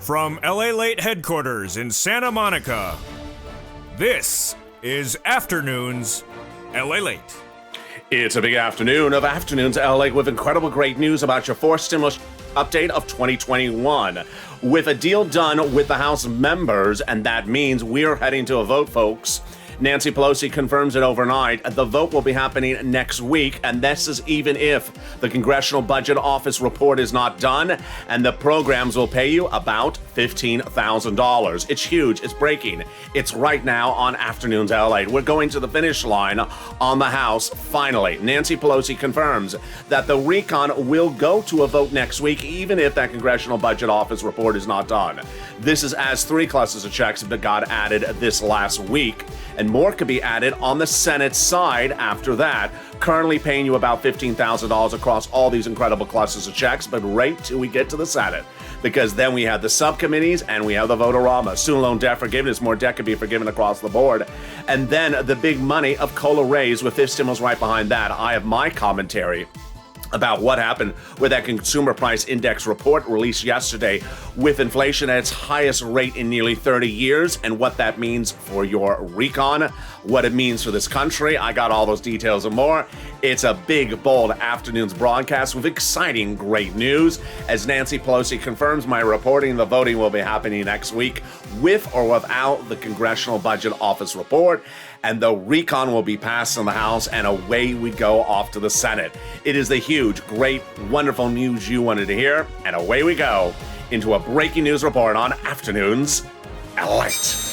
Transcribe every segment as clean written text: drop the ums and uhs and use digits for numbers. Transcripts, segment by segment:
From LALATE headquarters in Santa Monica, this is Afternoons LALATE. It's a big afternoon of Afternoons LA with incredible great news about your fourth stimulus update of 2021. With a deal done with the House members, and that means we're heading to a vote, folks. Nancy Pelosi confirms it overnight. The vote will be happening next week, and this is even if the Congressional Budget Office report is not done, and the programs will pay you about $15,000. It's huge. It's breaking. It's right now on Afternoons LA. We're going to the finish line on the House. Finally, Nancy Pelosi confirms that the RECON will go to a vote next week, even if that Congressional Budget Office report is not done. This is as 3 classes of checks got added this last week, and more could be added on the Senate side after that, currently paying you about $15,000 across all these incredible clusters of checks, but wait till we get to the Senate, because then we have the subcommittees and we have the vote-a-rama, student loan debt forgiveness, more debt could be forgiven across the board, and then the big money of COLA raise with fifth stimulus right behind that. I have my commentary about what happened with that consumer price index report released yesterday, with inflation at its highest rate in nearly 30 years, and what that means for your RECON, what it means for this country. I got all those details and more. It's a big, bold afternoon's broadcast with exciting, great news. As Nancy Pelosi confirms my reporting, the voting will be happening next week with or without the Congressional Budget Office report, and the RECON will be passed in the House, and away we go off to the Senate. It is the huge, great, wonderful news you wanted to hear, and away we go into a breaking news report on Afternoons LALATE.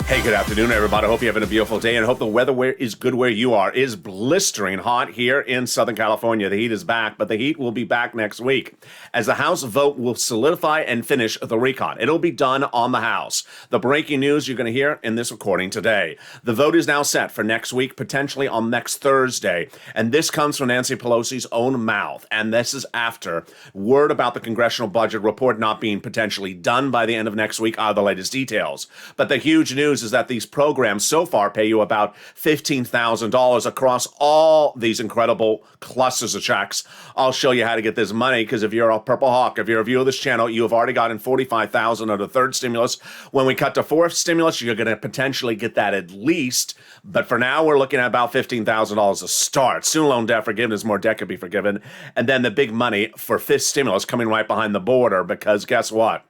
Hey, good afternoon, everybody. Hope you're having a beautiful day, and hope the weather is good where you are. It is blistering hot here in Southern California. The heat is back, but the heat will be back next week, as the House vote will solidify and finish the RECON. It'll be done on the House. The breaking news you're going to hear in this recording today. The vote is now set for next week, potentially on next Thursday, and this comes from Nancy Pelosi's own mouth, and this is after word about the Congressional Budget report not being potentially done by the end of next week are the latest details. But the huge news is that these programs so far pay you about $15,000 across all these incredible clusters of checks. I'll show you how to get this money, because if you're a Purple Hawk, if you're a viewer of this channel, you have already gotten $45,000 of the third stimulus. When we cut to fourth stimulus, you're going to potentially get that at least. But for now, we're looking at about $15,000 to start. Student loan debt forgiveness, more debt could be forgiven. And then the big money for fifth stimulus coming right behind the border, because guess what?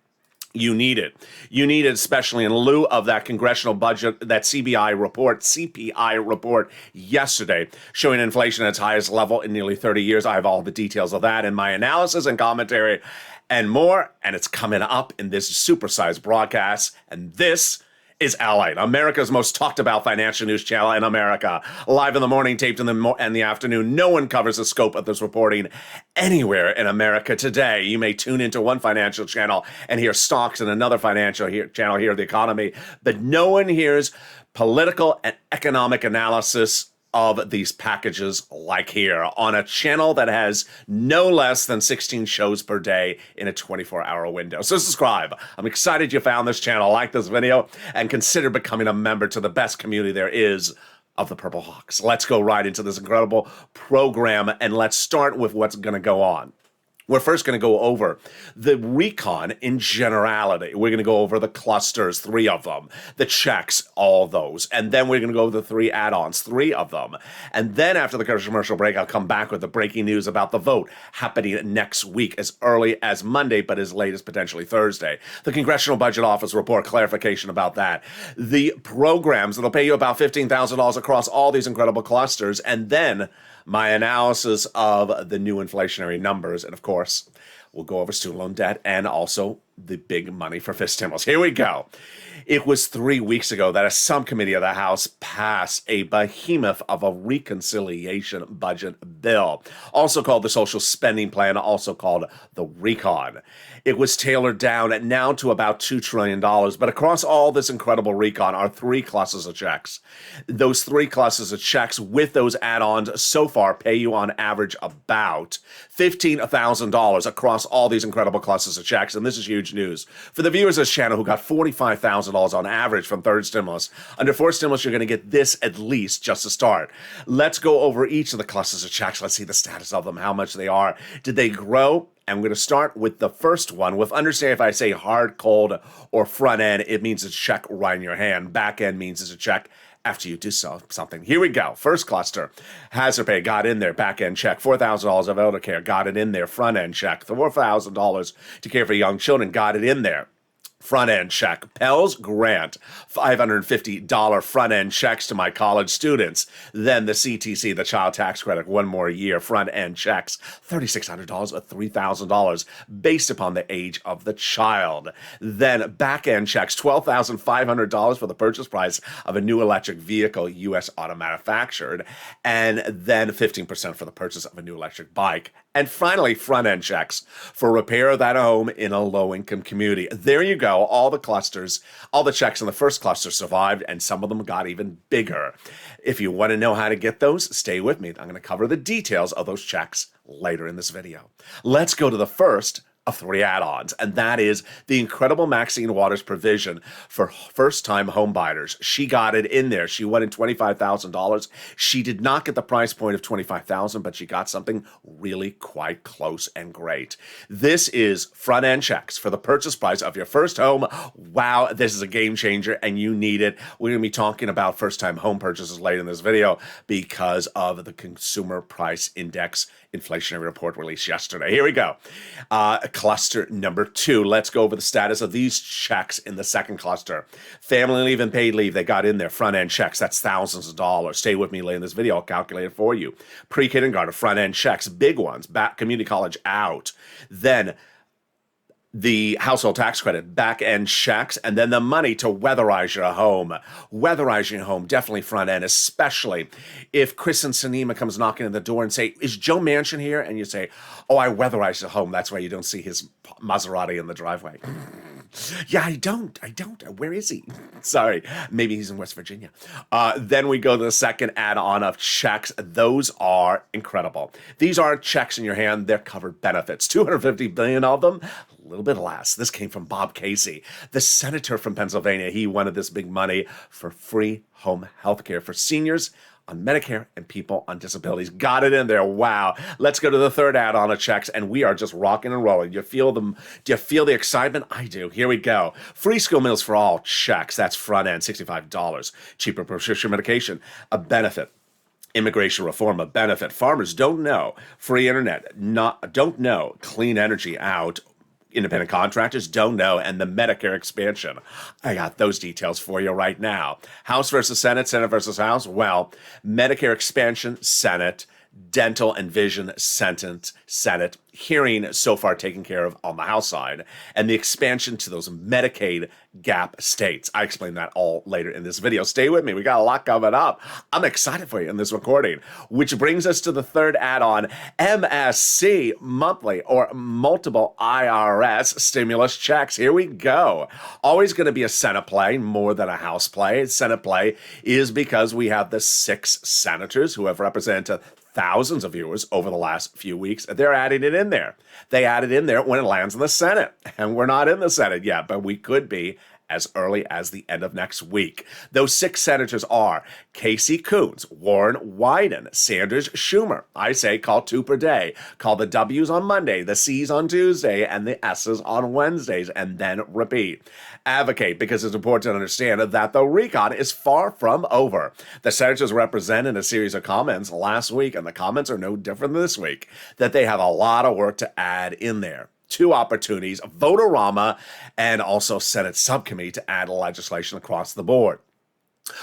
You need it. You need it, especially in lieu of that congressional budget, that CPI report yesterday, showing inflation at its highest level in nearly 30 years. I have all the details of that in my analysis and commentary and more, and it's coming up in this supersized broadcast. And this is LALATE, America's most talked about financial news channel in America. Live in the morning, taped in the afternoon. No one covers the scope of this reporting anywhere in America today. You may tune into one financial channel and hear stocks, and another financial channel hear the economy, but no one hears political and economic analysis of these packages like here on a channel that has no less than 16 shows per day in a 24-hour window. So subscribe. I'm excited you found this channel. Like this video and consider becoming a member to the best community there is of the Purple Hawks. Let's go right into this incredible program, and let's start with what's going to go on. We're first going to go over the RECON in generality. We're going to go over the clusters, 3 of them, the checks, all those. And then we're going to go over the 3 add-ons, 3 of them. And then after the commercial break, I'll come back with the breaking news about the vote happening next week, as early as Monday, but as late as potentially Thursday. The Congressional Budget Office report, clarification about that. The programs that'll pay you about $15,000 across all these incredible clusters. And then my analysis of the new inflationary numbers. And of course, we'll go over student loan debt and also the big money for fist stimulus. Here we go. It was 3 weeks ago that a subcommittee of the House passed a behemoth of a reconciliation budget bill, also called the Social Spending Plan, also called the RECON. It was tailored down now to about $2 trillion, but across all this incredible RECON are three classes of checks. Those three classes of checks with those add-ons so far pay you on average about $15,000 across all these incredible classes of checks, and this is huge news. For the viewers of this channel who got $45,000 on average from third stimulus, under fourth stimulus you're going to get this at least just to start. Let's go over each of the classes of checks. Let's see the status of them, how much they are. Did they grow? And we're going to start with the first one. With understand if I say hard, cold, or front end, it means it's a check right in your hand. Back end means it's a check after you do something. Here we go. First cluster, hazard pay, got in there. Back end check, $4,000 of elder care, got it in there. Front end check, $4,000 to care for young children, got it in there. Front end check. Pell's grant, $550 front end checks to my college students. Then the CTC, the child tax credit, one more year. Front end checks, $3,600 or $3,000 based upon the age of the child. Then back end checks, $12,500 for the purchase price of a new electric vehicle, U.S. auto manufactured. And then 15% for the purchase of a new electric bike. And finally, front end checks for repair of that home in a low income community. There you go. All the clusters, all the checks in the first cluster survived, and some of them got even bigger. If you want to know how to get those, stay with me. I'm going to cover the details of those checks later in this video. Let's go to the first of three add-ons, and that is the incredible Maxine Waters provision for first-time home buyers. She got it in there. She wanted $25,000. She did not get the price point of $25,000, but she got something really quite close and great. This is front-end checks for the purchase price of your first home. Wow, this is a game changer, and you need it. We're going to be talking about first-time home purchases later in this video because of the Consumer Price Index inflationary report released yesterday. Here we go. Cluster number 2. Let's go over the status of these checks in the second cluster. Family leave and paid leave, they got in there. Front end checks, that's thousands of dollars. Stay with me later in this video, I'll calculate it for you. Pre-kindergarten, front end checks, big ones. Back community college out. Then the household tax credit, back end checks, and then the money to weatherize your home. Weatherizing your home, definitely front end, especially if Chris and Sanima comes knocking at the door and say, is Joe Manchin here? And you say, oh, I weatherized the home. That's why you don't see his Maserati in the driveway. Yeah, I don't. Where is he? Sorry. Maybe he's in West Virginia. Then we go to the second add-on of checks. Those are incredible. These are checks in your hand. They're covered benefits. 250 billion of them. A little bit less. This came from Bob Casey, the senator from Pennsylvania. He wanted this big money for free home health care for seniors on Medicare and people on disabilities. Got it in there. Wow. Let's go to the third add-on of checks, and we are just rocking and rolling. You feel them? Do you feel the excitement? I do. Here we go. Free school meals for all checks. That's front end, $65. Cheaper prescription medication, a benefit. Immigration reform, a benefit. Farmers don't know. Free internet, don't know. Clean energy out. Independent contractors don't know, and the Medicare expansion. I got those details for you right now. House versus Senate, Senate versus House. Well, Medicare expansion, Senate. Dental and vision, Senate. Hearing so far taken care of on the House side, and the expansion to those Medicaid gap states. I explain that all later in this video. Stay with me. We got a lot coming up. I'm excited for you in this recording, which brings us to the third add-on, MSC, monthly or multiple IRS stimulus checks. Here we go. Always going to be a Senate play more than a House play. Senate play is because we have the 6 senators who have represented thousands of viewers over the last few weeks. They're adding it in there. They add it in there when it lands in the Senate. And we're not in the Senate yet, but we could be as early as the end of next week. Those 6 senators are Casey Coons, Warren Wyden, Sanders Schumer. I say call 2 per day. Call the W's on Monday, the C's on Tuesday, and the S's on Wednesdays, and then repeat. Advocate, because it's important to understand that the recon is far from over. The senators represented a series of comments last week, and the comments are no different this week, that they have a lot of work to add in there. 2 opportunities, Votorama and also Senate subcommittee to add legislation across the board.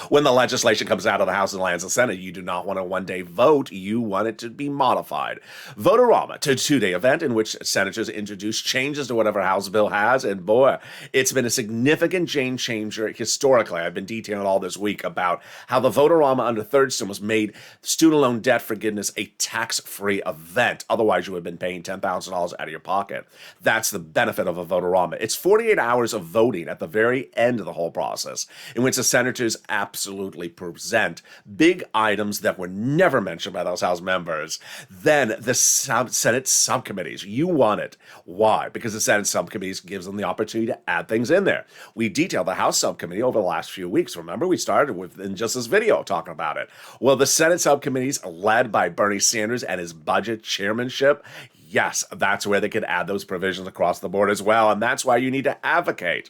When the legislation comes out of the House and lands the Senate, you do not want a one-day vote. You want it to be modified. Votorama, a two-day event in which senators introduce changes to whatever House bill has. And boy, it's been a significant game changer historically. I've been detailing all this week about how the Votorama under third stimulus made student loan debt forgiveness a tax-free event. Otherwise, you would have been paying $10,000 out of your pocket. That's the benefit of a Votorama. It's 48 hours of voting at the very end of the whole process in which the senators absolutely present big items that were never mentioned by those House members. Then the Senate subcommittees, you want it. Why? Because the Senate subcommittees gives them the opportunity to add things in there. We detailed the House subcommittee over the last few weeks. Remember, we started with in just this video talking about it. Well, the Senate subcommittees, led by Bernie Sanders and his budget chairmanship, yes, that's where they could add those provisions across the board as well. And that's why you need to advocate.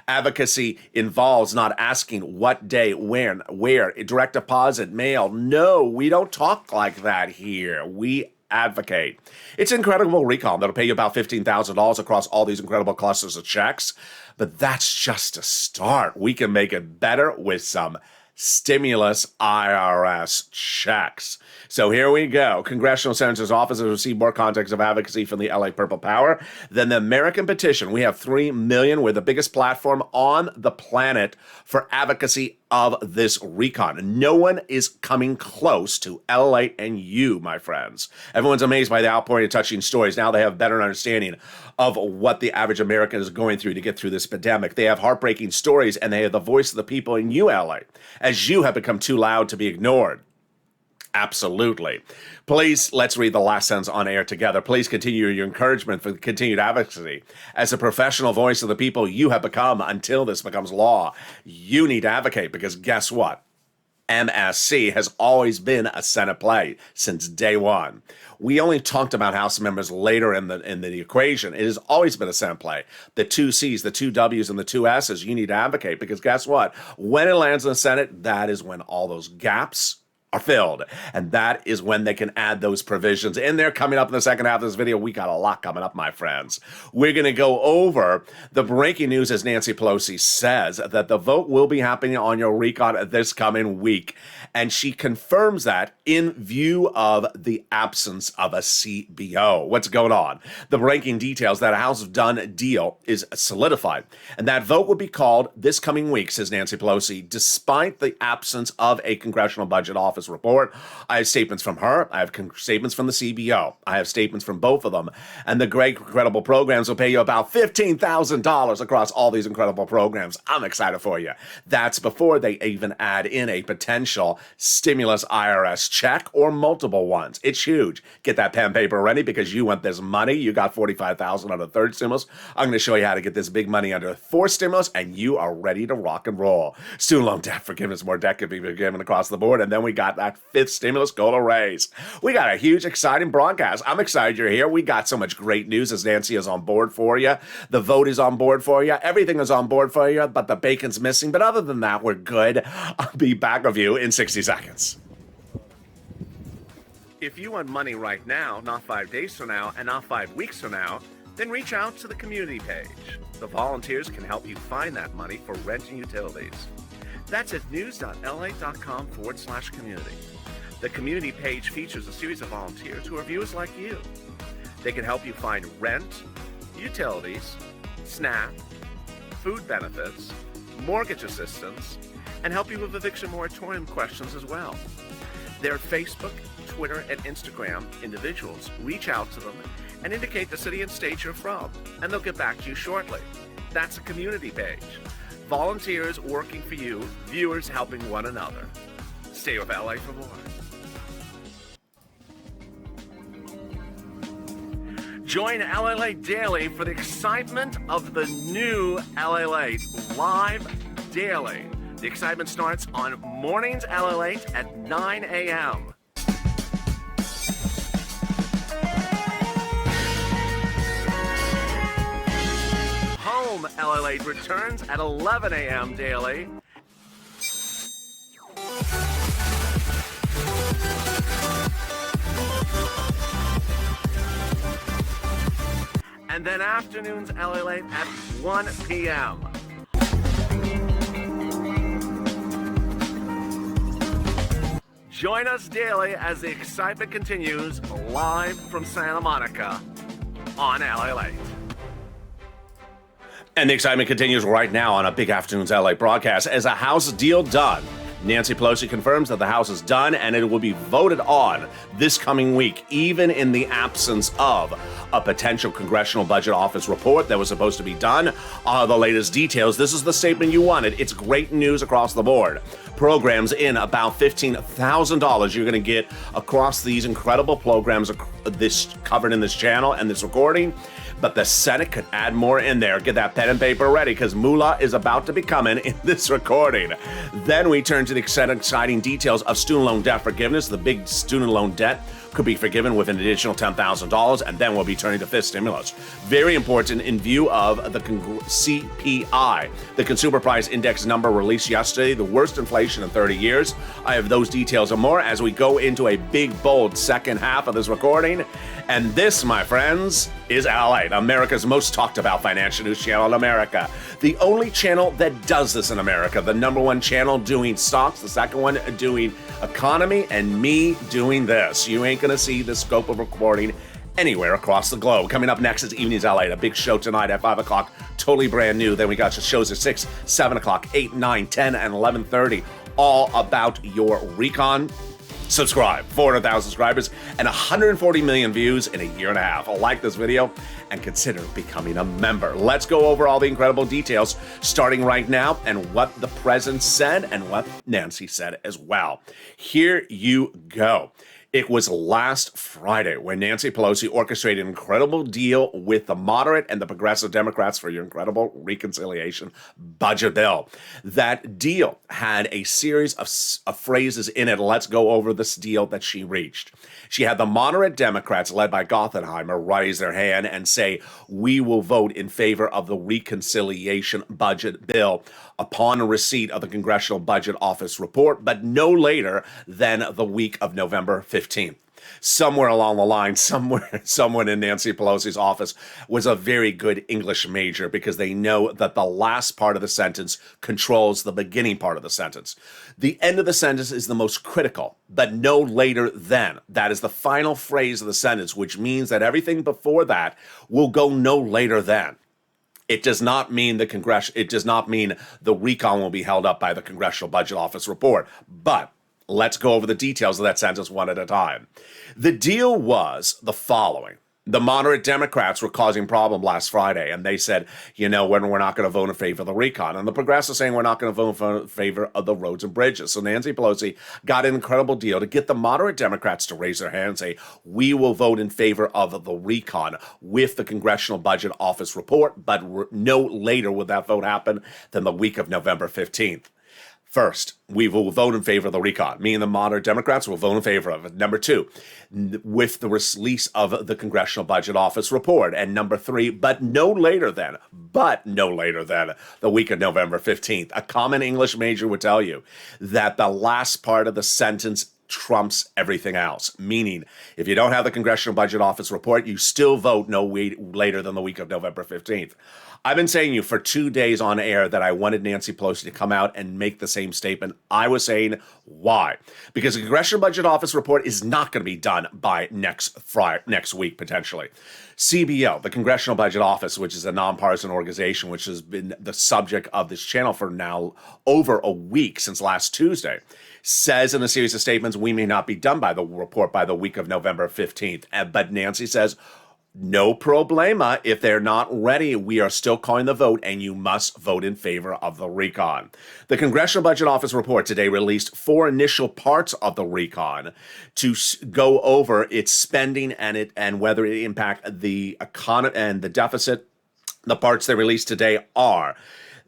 Advocacy involves not asking what day, when, where, direct deposit, mail. No, we don't talk like that here. We advocate. It's incredible recon that'll pay you about $15,000 across all these incredible clusters of checks. But that's just a start. We can make it better with some stimulus IRS checks. So here we go. Congressional Senators' offices receive more context of advocacy from the LA Purple Power than the American Petition. We have 3 million. We're the biggest platform on the planet for advocacy of this recon. No one is coming close to LALATE and you, my friends. Everyone's amazed by the outpouring of touching stories. Now they have a better understanding of what the average American is going through to get through this pandemic. They have heartbreaking stories, and they have the voice of the people in you, LA, as you have become too loud to be ignored. Absolutely. Please, let's read the last sentence on air together. Please continue your encouragement for continued advocacy. As a professional voice of the people you have become until this becomes law, you need to advocate because guess what? MSC has always been a Senate play since day one. We only talked about House members later in the equation. It has always been a Senate play. The 2 C's, the 2 W's, and the 2 S's, you need to advocate because guess what? When it lands in the Senate, that is when all those gaps are filled. And that is when they can add those provisions in there. Coming up in the second half of this video, we got a lot coming up, my friends. We're going to go over the breaking news, as Nancy Pelosi says, that the vote will be happening on your recon this coming week. And she confirms that in view of the absence of a CBO. What's going on? The breaking details that a House of Done deal is solidified. And that vote will be called this coming week, says Nancy Pelosi, despite the absence of a Congressional Budget Office report. I have statements from her. I have statements from the CBO. I have statements from both of them. And the great, incredible programs will pay you about $15,000 across all these incredible programs. I'm excited for you. That's before they even add in a potential stimulus IRS check or multiple ones. It's huge. Get that pen and paper ready because you want this money. You got $45,000 under third stimulus. I'm going to show you how to get this big money under fourth stimulus, and you are ready to rock and roll. Student loan debt forgiveness, more debt could be given across the board, and then we got that fifth stimulus goal to raise. We got a huge, exciting broadcast. I'm excited you're here. We got so much great news as Nancy is on board for you. The vote is on board for you. Everything is on board for you, but the bacon's missing. But other than that, we're good. I'll be back with you in 60 seconds. If you want money right now, not 5 days from now, and not 5 weeks from now, then reach out to the community page. The volunteers can help you find that money for rent and utilities. That's at news.la.com/community. The community page features a series of volunteers who are viewers like you. They can help you find rent, utilities, SNAP, food benefits, mortgage assistance, and help you with eviction moratorium questions as well. Their Facebook, Twitter, and Instagram individuals reach out to them and indicate the city and state you're from, and they'll get back to you shortly. That's a community page. Volunteers working for you, viewers helping one another. Stay with LA for more. Join LALATE daily for the excitement of the new LALATE live daily. The excitement starts on mornings LALATE at 9 a.m. Home LALATE returns at 11 a.m. daily. And then afternoons LALATE at 1 p.m. Join us daily as the excitement continues live from Santa Monica on LALATE. And the excitement continues right now on a Big Afternoons LA broadcast as a House deal done. Nancy Pelosi confirms that the House is done and it will be voted on this coming week, even in the absence of a potential Congressional Budget Office report that was supposed to be done. The latest details. This is the statement you wanted. It's great news across the board. Programs in about $15,000 you're going to get across these incredible programs this covered in this channel and this recording. But the Senate could add more in there. Get that pen and paper ready because moolah is about to be coming in this recording. Then we turn to the exciting details of student loan debt forgiveness. The big student loan debt could be forgiven with an additional $10,000, and then we'll be turning to fifth stimulus. Very important in view of the CPI, the Consumer Price Index number released yesterday, the worst inflation in 30 years. I have those details and more as we go into a big, bold second half of this recording. And this, my friends, is LALATE, America's most talked about financial news channel in America. The only channel that does this in America. The number one channel doing stocks, the second one doing economy, and me doing this. You ain't gonna see the scope of recording anywhere across the globe. Coming up next is Evenings LA, a big show tonight at 5 o'clock, totally brand new. Then we got your shows at 6, 7 o'clock, 8, 9, 10, and 11:30, all about your RECON. Subscribe, 400,000 subscribers and 140 million views in a year and a half. Like this video and consider becoming a member. Let's go over all the incredible details starting right now and what the president said and what Nancy said as well. Here you go. It was last Friday when Nancy Pelosi orchestrated an incredible deal with the moderate and the progressive Democrats for your incredible reconciliation budget bill. That deal had a series of phrases in it. Let's go over this deal that she reached. She had the moderate Democrats, led by Gothenheimer, raise their hand and say, we will vote in favor of the reconciliation budget bill upon receipt of the Congressional Budget Office report, but no later than the week of November 15th. Somewhere along the line, someone in Nancy Pelosi's office was a very good English major because they know that the last part of the sentence controls the beginning part of the sentence. The end of the sentence is the most critical, but no later than. That is the final phrase of the sentence, which means that everything before that will go no later than. It does not mean it does not mean the recon will be held up by the Congressional Budget Office report, but let's go over the details of that sentence one at a time. The deal was the following. The moderate Democrats were causing problem last Friday, and they said, we're not going to vote in favor of the recon. And the progressives saying we're not going to vote in favor of the roads and bridges. So Nancy Pelosi got an incredible deal to get the moderate Democrats to raise their hand and say, we will vote in favor of the recon with the Congressional Budget Office report, but no later would that vote happen than the week of November 15th. First, we will vote in favor of the recon. Me and the moderate Democrats will vote in favor of it. Number two, with the release of the Congressional Budget Office report. And number three, but no later than the week of November 15th. A common English major would tell you that the last part of the sentence trumps everything else. Meaning, if you don't have the Congressional Budget Office report, you still vote no later than the week of November 15th. I've been saying for 2 days on air that I wanted Nancy Pelosi to come out and make the same statement. I was saying, why? Because the Congressional Budget Office report is not going to be done by next week, potentially. CBO, the Congressional Budget Office, which is a nonpartisan organization, which has been the subject of this channel for now over a week since last Tuesday, says in a series of statements, we may not be done by the report by the week of November 15th. But Nancy says, no problema. If they're not ready, we are still calling the vote, and you must vote in favor of the recon. The Congressional Budget Office report today released 4 initial parts of the recon to go over its spending and whether it impact the economy and the deficit. The parts they released today are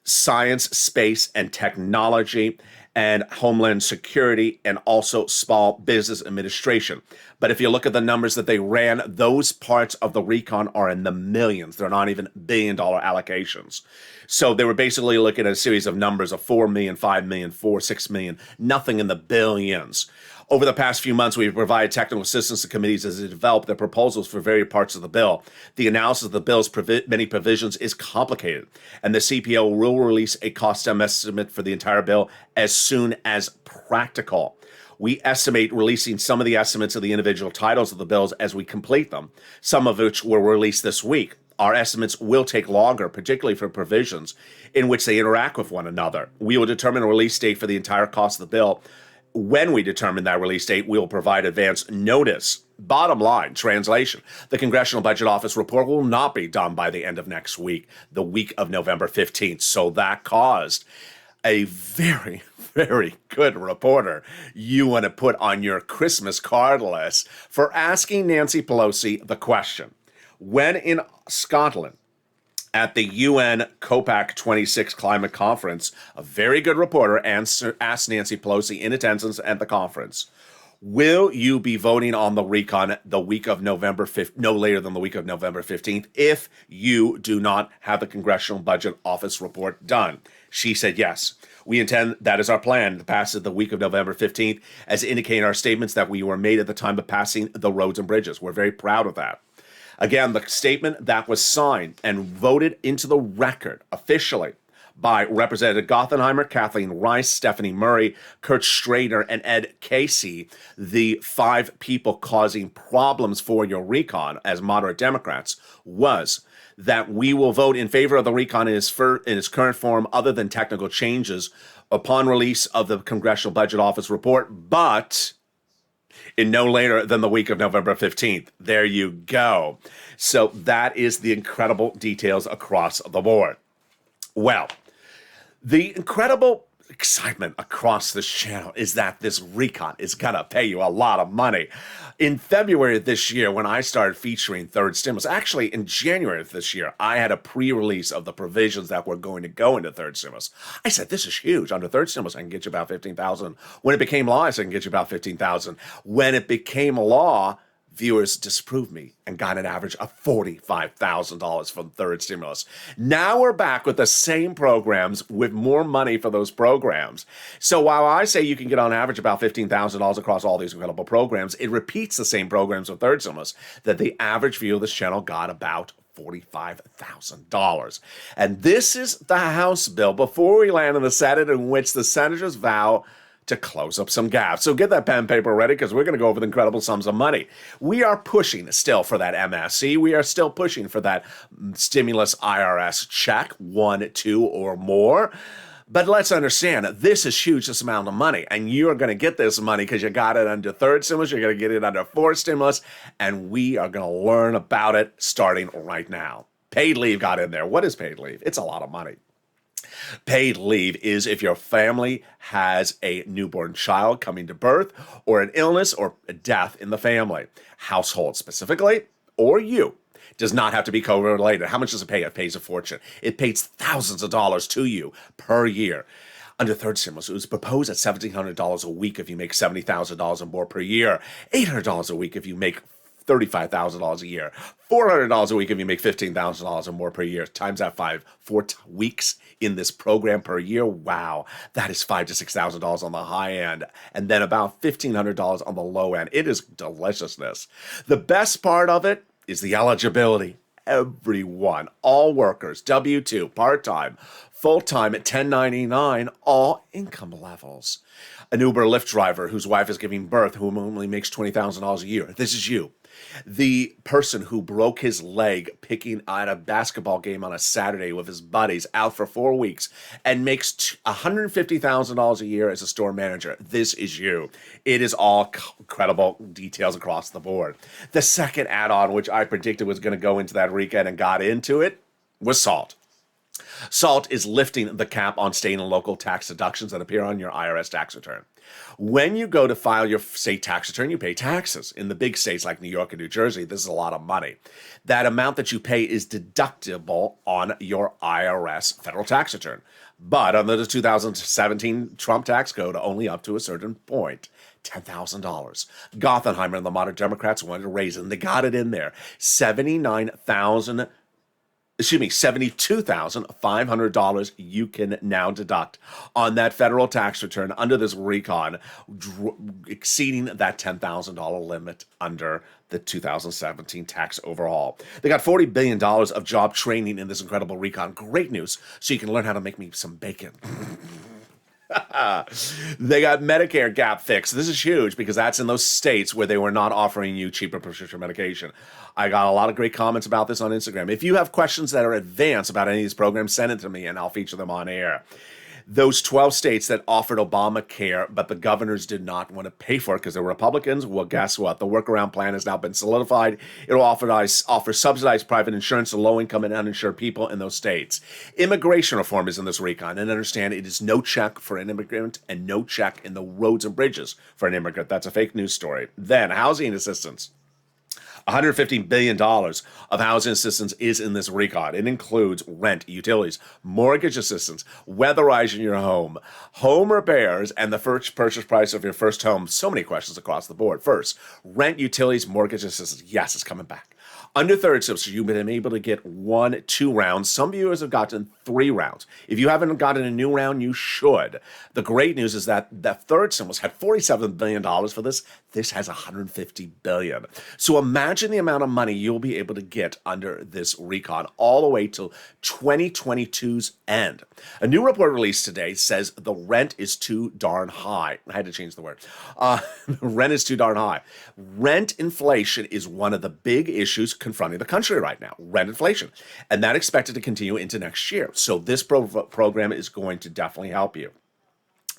science, space, and technology, and Homeland Security, and also Small Business Administration. But if you look at the numbers that they ran, those parts of the recon are in the millions. They're not even billion-dollar allocations. So they were basically looking at a series of numbers of 4 million, 5 million, 4, 6 million, nothing in the billions. Over the past few months, we've provided technical assistance to committees as they develop their proposals for various parts of the bill. The analysis of the bill's many provisions is complicated, and the CPO will release a cost estimate for the entire bill as soon as practical. We estimate releasing some of the estimates of the individual titles of the bills as we complete them, some of which were released this week. Our estimates will take longer, particularly for provisions in which they interact with one another. We will determine a release date for the entire cost of the bill. When we determine that release date, we will provide advance notice. Bottom line, translation, the Congressional Budget Office report will not be done by the end of next week, the week of November 15th. So that caused a very, very good reporter you want to put on your Christmas card list for asking Nancy Pelosi the question. When in Scotland, at the UN COP26 climate conference, a very good reporter asked Nancy Pelosi in attendance at the conference, will you be voting on the RECON the week of November 5th, no later than the week of November 15th, if you do not have the Congressional Budget Office report done? She said yes. We intend, that is our plan, to pass it the week of November 15th, as indicating our statements that we were made at the time of passing the roads and bridges. We're very proud of that. Again, the statement that was signed and voted into the record officially by Representative Gothenheimer, Kathleen Rice, Stephanie Murray, Kurt Schrader, and Ed Casey, the 5 people causing problems for your RECON as moderate Democrats, was that we will vote in favor of the RECON in its current form other than technical changes upon release of the Congressional Budget Office report, but in no later than the week of November 15th. There you go. So that is the incredible details across the board. Well, the incredible excitement across this channel is that this RECON is going to pay you a lot of money. In February of this year, when I started featuring third stimulus, actually in January of this year, I had a pre-release of the provisions that were going to go into third stimulus. I said, this is huge. Under third stimulus, I can get you about $15,000. When it became law, I said, I can get you about $15,000. When it became law, viewers disapproved me and got an average of $45,000 from third stimulus. Now we're back with the same programs with more money for those programs. So while I say you can get on average about $15,000 across all these incredible programs, it repeats the same programs with third stimulus that the average viewer of this channel got about $45,000. And this is the House bill before we land in the Senate, in which the senators vow to close up some gaps. So get that pen and paper ready, because we're going to go over the incredible sums of money. We are pushing still for that MSC. We are still pushing for that stimulus IRS check, 1, 2, or more. But let's understand, this is huge, this amount of money. And you're going to get this money because you got it under third stimulus, you're going to get it under fourth stimulus, and we are going to learn about it starting right now. Paid leave got in there. What is paid leave? It's a lot of money. Paid leave is if your family has a newborn child coming to birth, or an illness or a death in the family. Household specifically, or you. Does not have to be COVID related. How much does it pay? It pays a fortune. It pays thousands of dollars to you per year. Under third stimulus, it was proposed at $1,700 a week if you make $70,000 or more per year. $800 a week if you make $35,000 a year. $400 a week if you make $15,000 or more per year. Times that 4 weeks in this program per year. Wow, that is $5,000 to $6,000 on the high end, and then about $1,500 on the low end. It is deliciousness. The best part of it is the eligibility. Everyone, all workers, W-2, part-time, full-time at 1099, all income levels. An Uber Lyft driver whose wife is giving birth, who only makes $20,000 a year. This is you. The person who broke his leg picking at a basketball game on a Saturday with his buddies, out for 4 weeks, and makes $150,000 a year as a store manager. This is you. It is all incredible details across the board. The second add-on, which I predicted was going to go into that weekend and got into it, was SALT. SALT is lifting the cap on state and local tax deductions that appear on your IRS tax return. When you go to file your state tax return, you pay taxes. In the big states like New York and New Jersey, this is a lot of money. That amount that you pay is deductible on your IRS federal tax return. But under the 2017 Trump tax code, only up to a certain point. $10,000. Gothenheimer and the moderate Democrats wanted to raise it, and they got it in there. $72,500 you can now deduct on that federal tax return under this RECON, exceeding that $10,000 limit under the 2017 tax overhaul. They got $40 billion of job training in this incredible RECON. Great news, so you can learn how to make me some bacon. They got Medicare gap fixed. This is huge because that's in those states where they were not offering you cheaper prescription medication. I got a lot of great comments about this on Instagram. If you have questions that are advanced about any of these programs, send it to me and I'll feature them on air. Those 12 states that offered Obamacare, but the governors did not want to pay for it because they're Republicans, well, guess what? The workaround plan has now been solidified. It'll offer subsidized private insurance to low-income and uninsured people in those states. Immigration reform is in this recon, and understand it is no check for an immigrant and no check in the roads and bridges for an immigrant. That's a fake news story. Then, housing assistance. $150 billion of housing assistance is in this recon. It includes rent, utilities, mortgage assistance, weatherizing your home, home repairs, and the first purchase price of your first home. So many questions across the board. First, rent, utilities, mortgage assistance. Yes, it's coming back. Under third semester, you've been able to get 1, 2 rounds. Some viewers have gotten 3 rounds. If you haven't gotten a new round, you should. The great news is that the third semester had $47 billion for this. This has $150 billion. So imagine the amount of money you'll be able to get under this recon all the way till 2022's end. A new report released today says the rent is too darn high. I had to change the word. Rent is too darn high. Rent inflation is one of the big issues confronting the country right now, rent inflation, and that expected to continue into next year. So this program is going to definitely help you.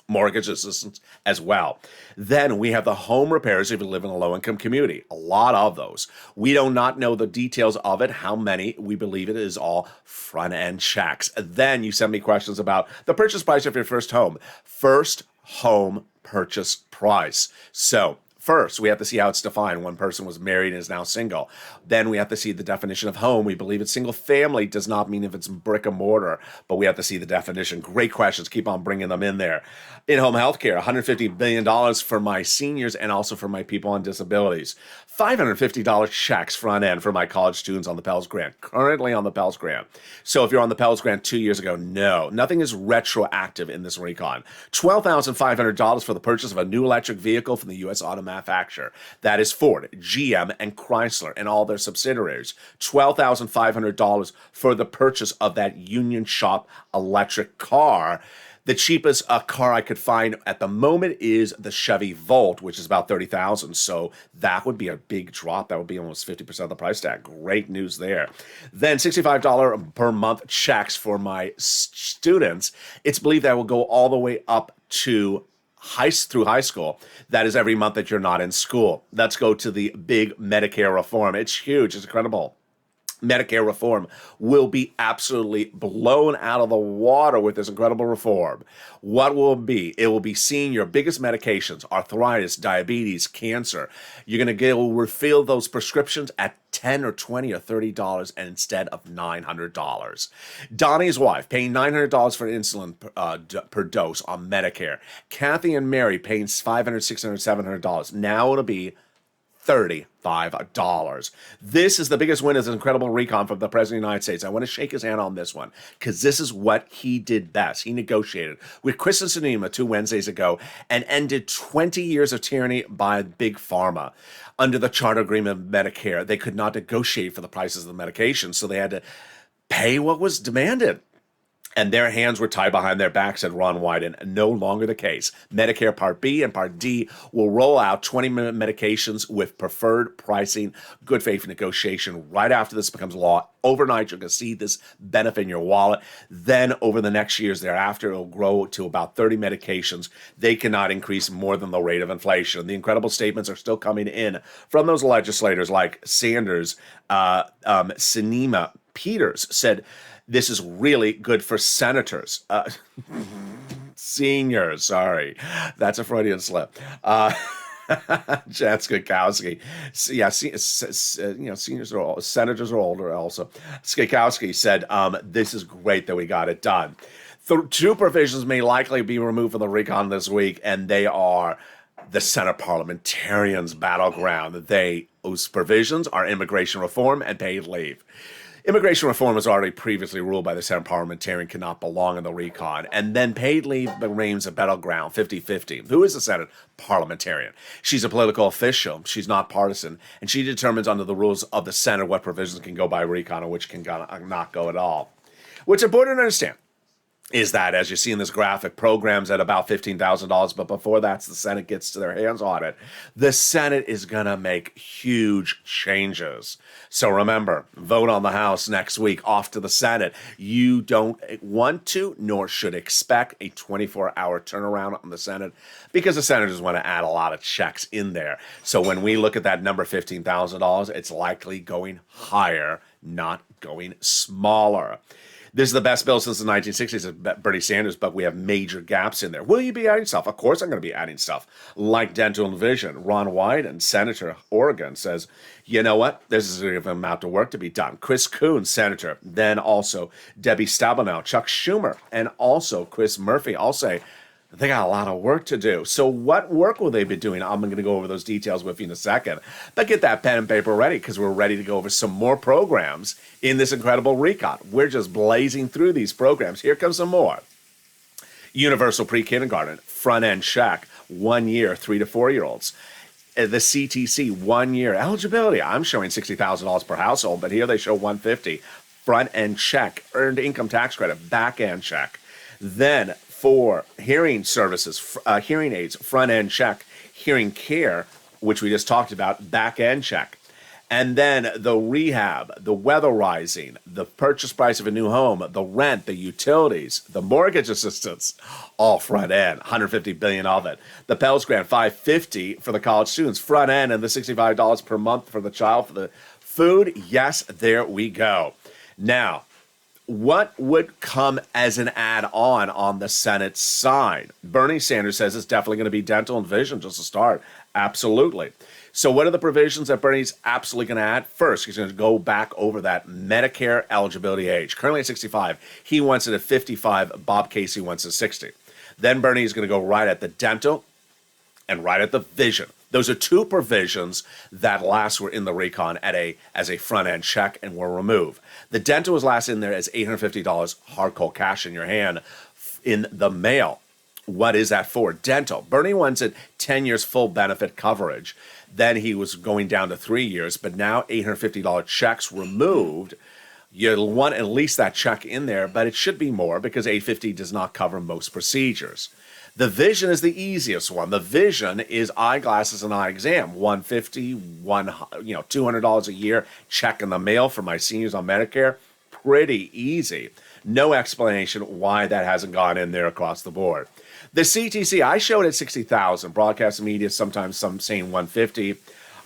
Mortgage assistance as well. Then we have the home repairs if you live in a low-income community. A lot of those. We do not know the details of it, how many. We believe it is all front-end checks. Then you send me questions about the purchase price of your first home. First home purchase price. So first, we have to see how it's defined. One person was married and is now single. Then we have to see the definition of home. We believe it's single family does not mean if it's brick and mortar, but we have to see the definition. Great questions. Keep on bringing them in there. In-home healthcare, $150 billion for my seniors and also for my people on disabilities. $550 checks front end for my college students on the Pell Grant, currently on the Pell Grant. So if you're on the Pell Grant 2 years ago, no, nothing is retroactive in this recon. $12,500 for the purchase of a new electric vehicle from the U.S. auto manufacturer. That is Ford, GM, and Chrysler and all their subsidiaries. $12,500 for the purchase of that union shop electric car. The cheapest car I could find at the moment is the Chevy Volt, which is about $30,000. So that would be a big drop. That would be almost 50% of the price tag. Great news there. Then $65 per month checks for my students. It's believed that will go all the way up to through high school. That is every month that you're not in school. Let's go to the big Medicare reform. It's huge. It's incredible. Medicare reform will be absolutely blown out of the water with this incredible reform. What will it be? It will be seeing your biggest medications, arthritis, diabetes, cancer. You're going to get refill those prescriptions at $10 or $20 or $30 and instead of $900. Donnie's wife paying $900 for insulin per dose on Medicare. Kathy and Mary paying $500, $600, $700. Now it'll be $35. This is the biggest win. Is an incredible recon from the President of the United States. I want to shake his hand on this one because this is what he did best. He negotiated with Kristen Sinema 2 Wednesdays ago and ended 20 years of tyranny by Big Pharma. Under the charter agreement of Medicare, they could not negotiate for the prices of the medication, so they had to pay what was demanded. And their hands were tied behind their backs, said Ron Wyden. No longer the case. Medicare Part B and Part D will roll out 20-minute medications with preferred pricing, good faith negotiation right after this becomes law. Overnight, you're going to see this benefit in your wallet. Then over the next years thereafter, it'll grow to about 30 medications. They cannot increase more than the rate of inflation. The incredible statements are still coming in from those legislators like Sanders, Sinema, Peters said, this is really good for senators. Seniors, sorry. That's a Freudian slip. Jan Skakowski. Yeah, seniors are old. Senators are older also. Skakowski said, this is great that we got it done. 2 provisions may likely be removed from the recon this week, and they are the Senate parliamentarians' battleground. Those provisions are immigration reform and paid leave. Immigration reform was already previously ruled by the Senate parliamentarian cannot belong in the recon. And then paid leave remains a battleground, 50-50. Who is the Senate parliamentarian? She's a political official. She's not partisan. And she determines under the rules of the Senate what provisions can go by recon and which can not go at all. What's important to understand is that, as you see in this graphic, programs at about $15,000, but before that's the Senate gets to their hands on it, the Senate is going to make huge changes. So remember, vote on the House next week, off to the Senate. You don't want to, nor should expect a 24-hour turnaround on the Senate, because the senators want to add a lot of checks in there. So when we look at that number, $15,000, it's likely going higher, not going smaller. This is the best bill since the 1960s, Bernie Sanders, but we have major gaps in there. Will you be adding stuff? Of course I'm going to be adding stuff, like dental and vision. Ron Wyden, Senator, Oregon, says, you know what? There's a amount of work to be done. Chris Coons, Senator, then also Debbie Stabenow, Chuck Schumer, and also Chris Murphy all say, they got a lot of work to do. So what work will they be doing? I'm going to go over those details with you in a second. But get that pen and paper ready, because we're ready to go over some more programs in this incredible recon. We're just blazing through these programs. Here comes some more. Universal pre-kindergarten, front-end check, 1 year, 3 to 4 year olds. The CTC, 1 year eligibility. I'm showing $60,000 per household, but here they show $150,000. Front-end check, earned income tax credit, back-end check. Then for hearing services, hearing aids, front-end check, hearing care, which we just talked about, back-end check. And then the rehab, the weatherizing, the purchase price of a new home, the rent, the utilities, the mortgage assistance, all front-end, $150 billion of it. The Pell Grant, $550 for the college students, front-end, and the $65 per month for the child, for the food. Yes, there we go. Now, what would come as an add-on the Senate side? Bernie Sanders says it's definitely going to be dental and vision just to start. Absolutely. So what are the provisions that Bernie's absolutely going to add? First, he's going to go back over that Medicare eligibility age. Currently at 65. He wants it at 55. Bob Casey wants it at 60. Then Bernie is going to go right at the dental and right at the vision. Those are two provisions that last were in the recon as a front-end check and were removed. The dental was last in there as $850 hard cold cash in your hand in the mail. What is that for? Dental. Bernie wants it 10 years full benefit coverage. Then he was going down to 3 years, but now $850 checks removed. You'll want at least that check in there, but it should be more because $850 does not cover most procedures. The vision is the easiest one. The vision is eyeglasses and eye exam. $150, $200 a year, check in the mail for my seniors on Medicare. Pretty easy. No explanation why that hasn't gone in there across the board. The CTC, I showed at 60,000. Broadcast media, sometimes some saying 150.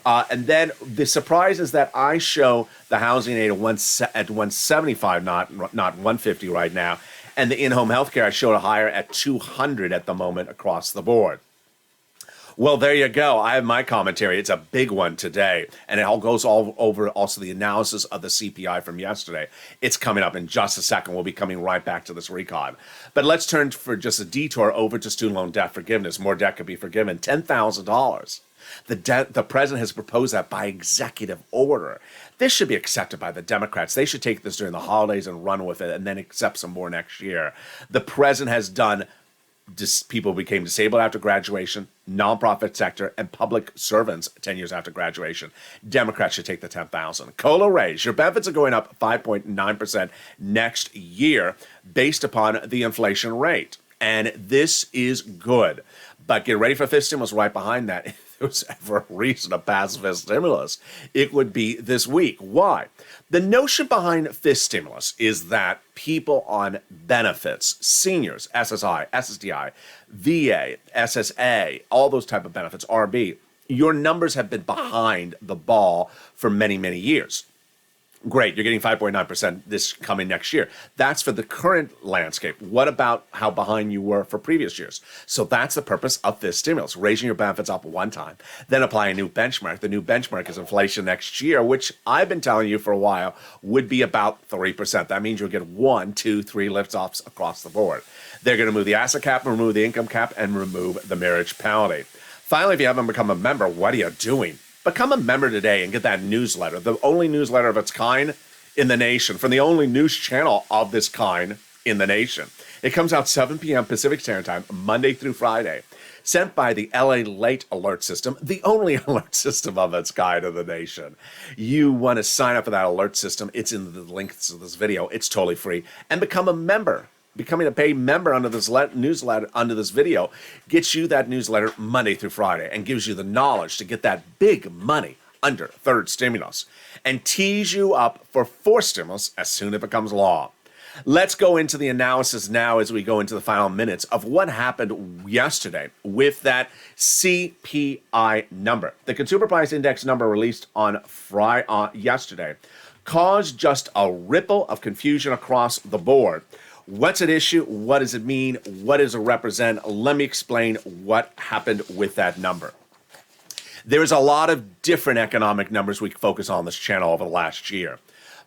And then the surprise is that I show the housing aid at 175, not 150 right now. And the in-home healthcare, I showed a higher at 200 at the moment across the board. Well, there you go. I have my commentary. It's a big one today. And it all goes all over also the analysis of the CPI from yesterday. It's coming up in just a second. We'll be coming right back to this recon. But let's turn for just a detour over to student loan debt forgiveness. More debt could be forgiven. $10,000. The president has proposed that by executive order. This should be accepted by the Democrats. They should take this during the holidays and run with it and then accept some more next year. The president has done people became disabled after graduation, nonprofit sector, and public servants 10 years after graduation. Democrats should take the $10,000. COLA raise. Your benefits are going up 5.9% next year based upon the inflation rate. And this is good. But get ready for fifth stimulus right behind that. If there was ever a reason to pass fifth stimulus, it would be this week. Why? The notion behind fifth stimulus is that people on benefits, seniors, SSI, SSDI, VA, SSA, all those type of benefits, RB, your numbers have been behind the ball for many, many years. Great, you're getting 5.9% this coming next year. That's for the current landscape. What about how behind you were for previous years? So that's the purpose of this stimulus, raising your benefits up one time, then apply a new benchmark. The new benchmark is inflation next year, which I've been telling you for a while would be about 3%. That means you'll get 1, 2, 3 lift-offs across the board. They're going to move the asset cap, remove the income cap, and remove the marriage penalty. Finally, if you haven't become a member, what are you doing? Become a member today and get that newsletter, the only newsletter of its kind in the nation, from the only news channel of this kind in the nation. It comes out 7 p.m. Pacific Standard Time, Monday through Friday, sent by the LALATE alert system, the only alert system of its kind in the nation. You want to sign up for that alert system. It's in the links to this video. It's totally free. And become a member. becoming a paid member under this newsletter, under this video, gets you that newsletter Monday through Friday and gives you the knowledge to get that big money under third stimulus and tees you up for fourth stimulus as soon as it becomes law. Let's go into the analysis now as we go into the final minutes of what happened yesterday with that CPI number. The Consumer Price Index number released on yesterday caused just a ripple of confusion across the board. What's at issue? What does it mean? What does it represent? Let me explain what happened with that number. There's a lot of different economic numbers we focus on this channel over the last year.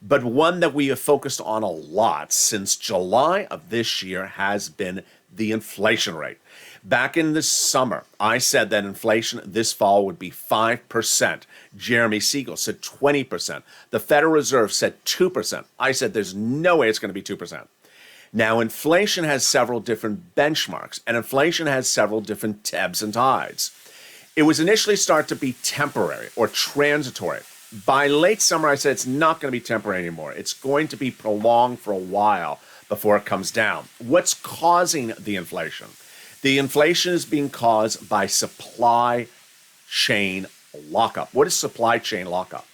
But one that we have focused on a lot since July of this year has been the inflation rate. Back in the summer, I said that inflation this fall would be 5%. Jeremy Siegel said 20%. The Federal Reserve said 2%. I said there's no way it's going to be 2%. Now, inflation has several different benchmarks, and inflation has several different ebbs and tides. It was initially start to be temporary or transitory. By late summer, I said it's not going to be temporary anymore. It's going to be prolonged for a while before it comes down. What's causing the inflation? The inflation is being caused by supply chain lockup. What is supply chain lockup?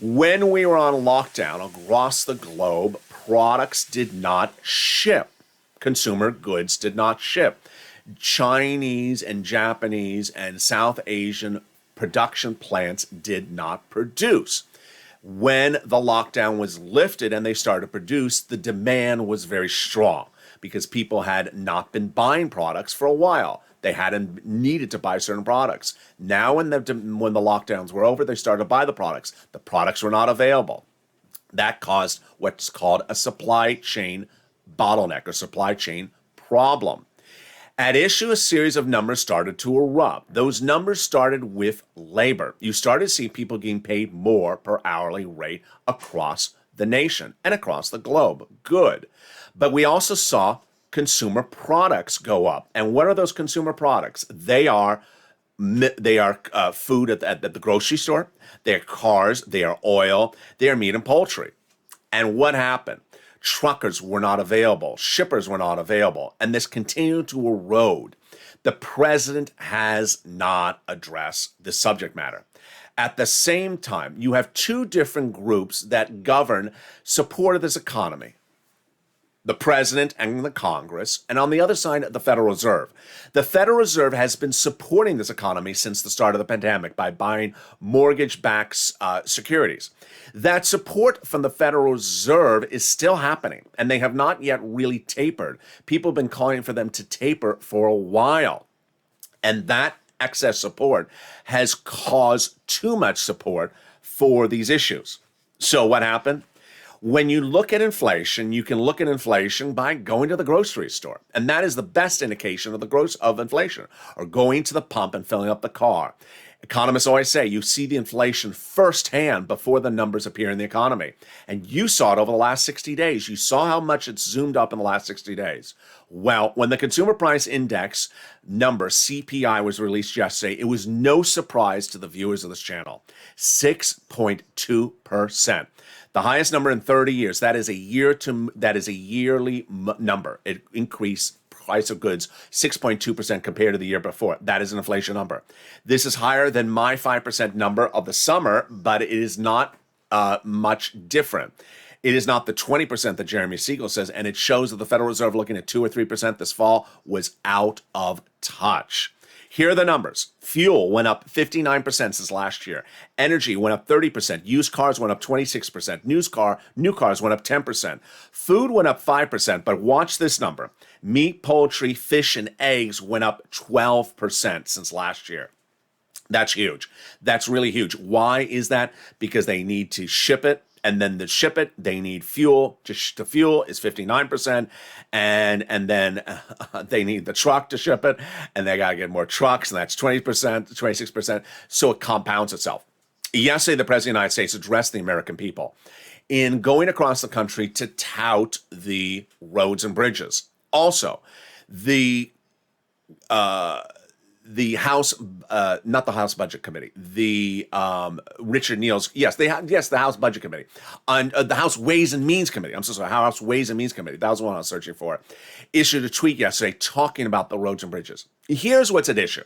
When we were on lockdown across the globe, products did not ship. Consumer goods did not ship. Chinese and Japanese and South Asian production plants did not produce. When the lockdown was lifted and they started to produce, the demand was very strong because people had not been buying products for a while. They hadn't needed to buy certain products. Now when the lockdowns were over, they started to buy the products. The products were not available. That caused what's called a supply chain bottleneck or supply chain problem. At issue, a series of numbers started to erupt. Those numbers started with labor. You started to see people getting paid more per hourly rate across the nation and across the globe. Good. But we also saw consumer products go up. And what are those consumer products? They are food at the grocery store. They are cars. They are oil. They are meat and poultry. And what happened? Truckers were not available. Shippers were not available. And this continued to erode. The president has not addressed the subject matter. At the same time, you have two different groups that govern support of this economy. The president and the Congress, and on the other side, the Federal Reserve. The Federal Reserve has been supporting this economy since the start of the pandemic by buying mortgage-backed securities. That support from the Federal Reserve is still happening, and they have not yet really tapered. People have been calling for them to taper for a while, and that excess support has caused too much support for these issues. So what happened? When you look at inflation, you can look at inflation by going to the grocery store. And that is the best indication of inflation, or going to the pump and filling up the car. Economists always say you see the inflation firsthand before the numbers appear in the economy. And you saw it over the last 60 days. You saw how much it's zoomed up in the last 60 days. Well, when the Consumer Price Index number, CPI, was released yesterday, it was no surprise to the viewers of this channel. 6.2%. The highest number in 30 years. That is a yearly number. It increased price of goods 6.2% compared to the year before. That is an inflation number. This is higher than my 5% number of the summer, but it is not much different. It is not the 20% that Jeremy Siegel says, and it shows that the Federal Reserve looking at 2 or 3% this fall was out of touch. Here are the numbers. Fuel went up 59% since last year. Energy went up 30%. Used cars went up 26%. New cars went up 10%. Food went up 5%, but watch this number. Meat, poultry, fish, and eggs went up 12% since last year. That's huge. That's really huge. Why is that? Because they need to ship it. And then to ship it, they need fuel. To fuel is 59%. And then they need the truck to ship it. And they got to get more trucks. And that's 20%, 26%. So it compounds itself. Yesterday, the President of the United States addressed the American people in going across the country to tout the roads and bridges. Also, the the House, not the House Budget Committee, the Richard Neal's, the House Budget Committee, on the House Ways and Means Committee. I'm so sorry, House Ways and Means Committee. That was the one I was searching for. Issued a tweet yesterday talking about the roads and bridges. Here's what's at issue: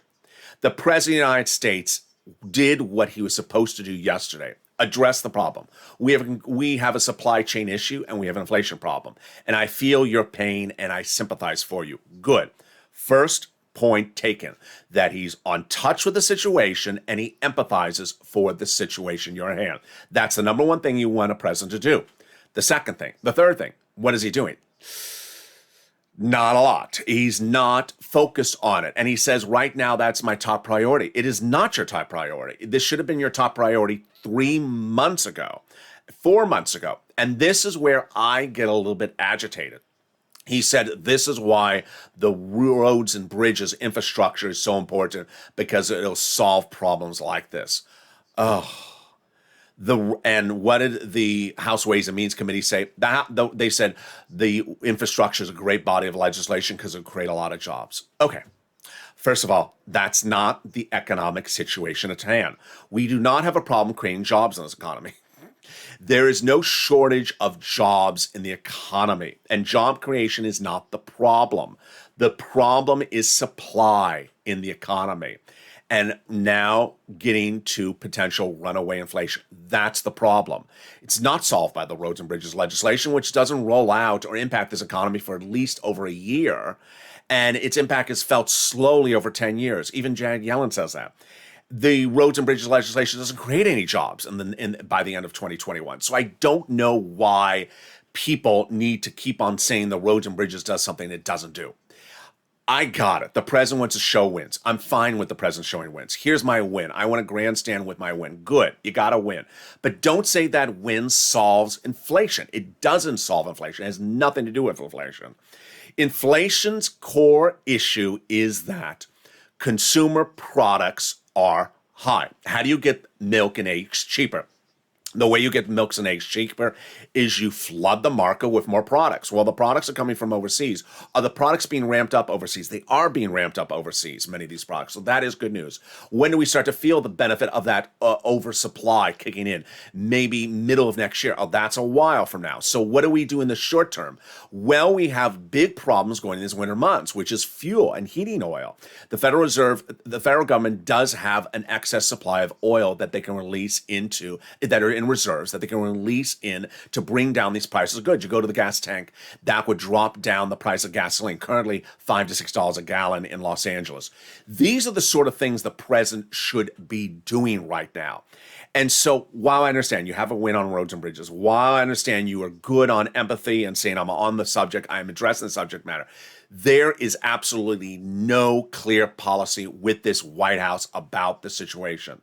the President of the United States did what he was supposed to do yesterday. Address the problem. We have a supply chain issue and we have an inflation problem. And I feel your pain and I sympathize for you. Good. First point taken, that he's on touch with the situation and he empathizes for the situation you're in hand. That's the number one thing you want a president to do. The third thing, what is he doing? Not a lot. He's not focused on it. And he says, right now, that's my top priority. It is not your top priority. This should have been your top priority 3 months ago, 4 months ago. And this is where I get a little bit agitated. He said this is why the roads and bridges infrastructure is so important, because it'll solve problems like this. And what did the House Ways and Means Committee say? They said the infrastructure is a great body of legislation because it'll create a lot of jobs. Okay. First of all, that's not the economic situation at hand. We do not have a problem creating jobs in this economy. There is no shortage of jobs in the economy, and job creation is not the problem. The problem is supply in the economy, and now getting to potential runaway inflation. That's the problem. It's not solved by the roads and bridges legislation, which doesn't roll out or impact this economy for at least over a year, and its impact is felt slowly over 10 years. Even Janet Yellen says that. The roads and bridges legislation doesn't create any jobs by the end of 2021. So I don't know why people need to keep on saying the roads and bridges does something it doesn't do. I got it. The president wants to show wins. I'm fine with the president showing wins. Here's my win. I want to grandstand with my win. Good. You got to win. But don't say that win solves inflation. It doesn't solve inflation. It has nothing to do with inflation. Inflation's core issue is that consumer products are high. How do you get milk and eggs cheaper? The way you get milk and eggs cheaper is you flood the market with more products. Well, the products are coming from overseas. Are the products being ramped up overseas? They are being ramped up overseas, many of these products. So that is good news. When do we start to feel the benefit of that oversupply kicking in? Maybe middle of next year. Oh, that's a while from now. So what do we do in the short term? Well, we have big problems going in these winter months, which is fuel and heating oil. The federal government does have an excess supply of oil that they can release into, that are in reserves, that they can release in to bring down these prices of goods. You go to the gas tank, that would drop down the price of gasoline, currently $5 to $6 a gallon in Los Angeles. These are the sort of things the president should be doing right now. And so while I understand you have a win on roads and bridges, while I understand you are good on empathy and saying I'm on the subject, I'm addressing the subject matter, there is absolutely no clear policy with this White House about the situation.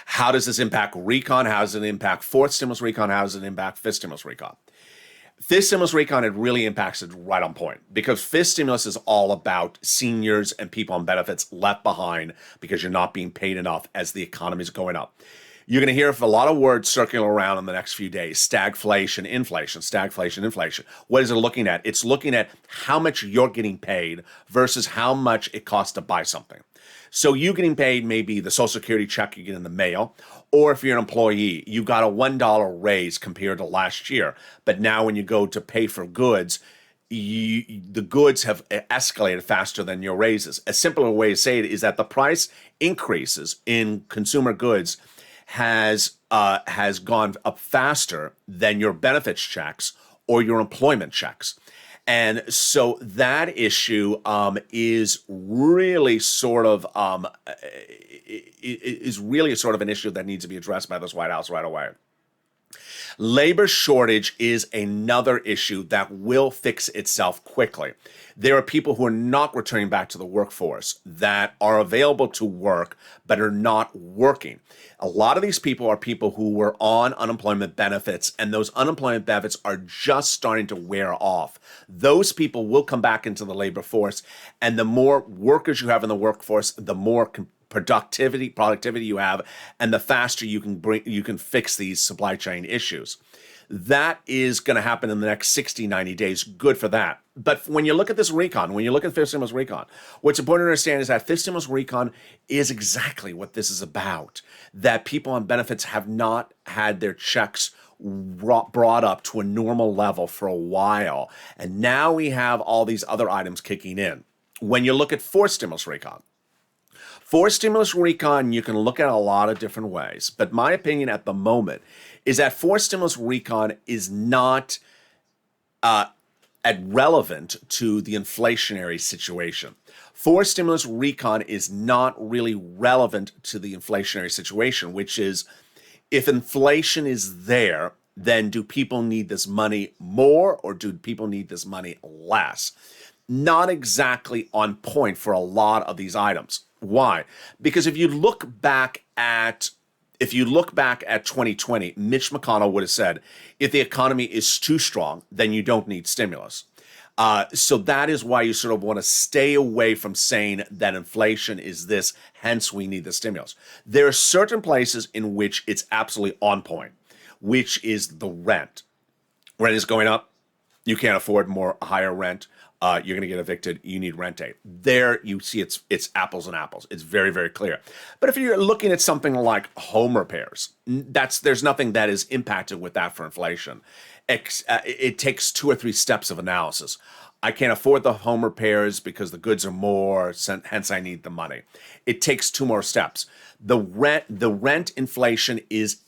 How does this impact RECON? How does it impact fourth stimulus RECON? How does it impact fifth stimulus RECON? Fifth stimulus RECON, it really impacts it right on point, because fifth stimulus is all about seniors and people on benefits left behind because you're not being paid enough as the economy is going up. You're going to hear a lot of words circling around in the next few days. Stagflation, inflation, stagflation, inflation. What is it looking at? It's looking at how much you're getting paid versus how much it costs to buy something. So you getting paid maybe the Social Security check you get in the mail, or if you're an employee, you got a $1 raise compared to last year. But now when you go to pay for goods, the goods have escalated faster than your raises. A simpler way to say it is that the price increases in consumer goods has gone up faster than your benefits checks or your employment checks. And so that issue is really sort of an issue that needs to be addressed by this White House right away. Labor shortage is another issue that will fix itself quickly. There are people who are not returning back to the workforce that are available to work but are not working. A lot of these people are people who were on unemployment benefits, and those unemployment benefits are just starting to wear off. Those people will come back into the labor force, and the more workers you have in the workforce, the more productivity you have, and the faster you can fix these supply chain issues. That is going to happen in the next 60, 90 days. Good for that. But when you look at this recon, when you look at fifth stimulus recon, what's important to understand is that fifth stimulus recon is exactly what this is about. That people on benefits have not had their checks brought up to a normal level for a while. And now we have all these other items kicking in. When you look at fourth stimulus recon, you can look at a lot of different ways. But my opinion at the moment is that fourth stimulus recon is not relevant to the inflationary situation. Fourth stimulus recon is not really relevant to the inflationary situation, which is, if inflation is there, then do people need this money more or do people need this money less? Not exactly on point for a lot of these items. Why? Because if you look back at 2020, Mitch McConnell would have said, if the economy is too strong, then you don't need stimulus. So that is why you sort of want to stay away from saying that inflation is this, hence we need the stimulus. There are certain places in which it's absolutely on point, which is the rent. Rent is going up. You can't afford higher rent. You're going to get evicted. You need rent aid. There you see it's apples and apples. It's very, very clear. But if you're looking at something like home repairs, there's nothing that is impacted with that for inflation. It takes 2 or 3 steps of analysis. I can't afford the home repairs because the goods are more, hence I need the money. It takes 2 more steps. The rent inflation is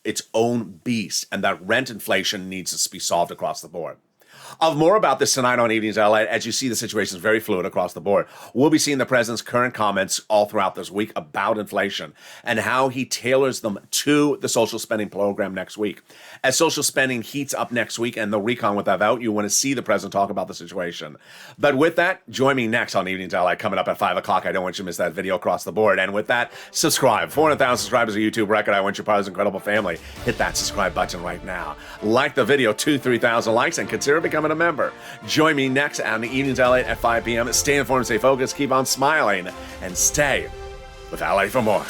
its own beast, and that rent inflation needs to be solved across the board. I'll have more about this tonight on Evenings LA. As you see, the situation is very fluid across the board. We'll be seeing the president's current comments all throughout this week about inflation and how he tailors them to the social spending program next week. As social spending heats up next week and the recon with that out, you want to see the president talk about the situation. But with that, join me next on Evenings LA coming up at 5 o'clock. I don't want you to miss that video across the board. And with that, subscribe. 400,000 subscribers of YouTube record. I want you part of this incredible family. Hit that subscribe button right now. Like the video, 2,000-3,000 likes, and consider becoming a member. Join me next on the Evenings LA at 5 p.m. Stay informed, stay focused, keep on smiling, and stay with LA for more.